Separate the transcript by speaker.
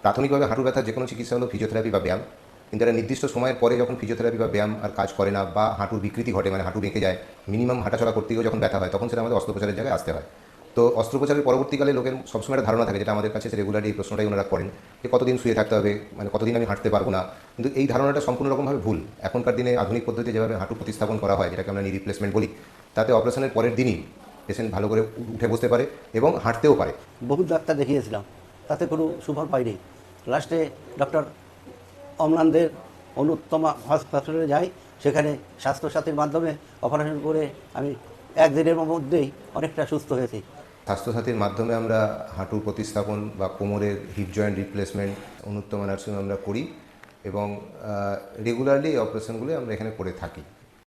Speaker 1: প্রাথমিকভাবে হাঁটুর ব্যথার যে কোনো চিকিৎসা হলো ফিজিওথেরাপি বা ব্যায়াম, কিন্তু একটা নির্দিষ্ট সময়ের পরে যখন ফিজিওথেরাপি বা ব্যায়াম আর কাজ করে না বা হাঁটুর বিকৃতি ঘটে, মানে হাঁটু বেঁকে যায়, মিনিমাম হাঁটাচলা করতে গিয়েও যখন ব্যথা হয়, তখন সেটা আমাদের অস্ত্রোপচারের জায়গায় আসতে হয়। তো অস্ত্রোপচারের পরবর্তীকালে লোকের সবসময় একটা ধারণা থাকে, যেটা আমাদের কাছে রেগুলারলি এই প্রশ্নটাই ওনারা করেন, যে কতদিন শুয়ে থাকতে হবে, মানে কতদিন আমি হাঁটতে পারবো না। কিন্তু এই ধারণাটা সম্পূর্ণ রকমভাবে ভুল। এখনকার দিনে আধুনিক পদ্ধতিতে যেভাবে হাঁটু প্রতিস্থাপন করা হয়, যেটাকে আমরা নি রিপ্লেসমেন্ট বলি, তাতে অপারেশনের পরের দিনই পেশেন্ট ভালো করে উঠে বসতে পারে এবং হাঁটতেও পারে।
Speaker 2: বহু ডাক্তার দেখিয়েছিলাম, তাতে কোনো সুফল পাইনি। লাস্টে ডক্টর অম্লানদের অনুত্তমা হসপিটালে যাই, সেখানে স্বাস্থ্যসাথীর মাধ্যমে অপারেশন করে আমি একদিনের মধ্যেই অনেকটা সুস্থ হয়েছি।
Speaker 1: স্বাস্থ্যসাথীর মাধ্যমে আমরা হাঁটুর প্রতিস্থাপন বা কোমরের হিপ জয়েন্ট রিপ্লেসমেন্ট অনুত্তম নার্সিং আমরা করি এবং রেগুলারলি এই অপারেশনগুলো আমরা এখানে করে থাকি।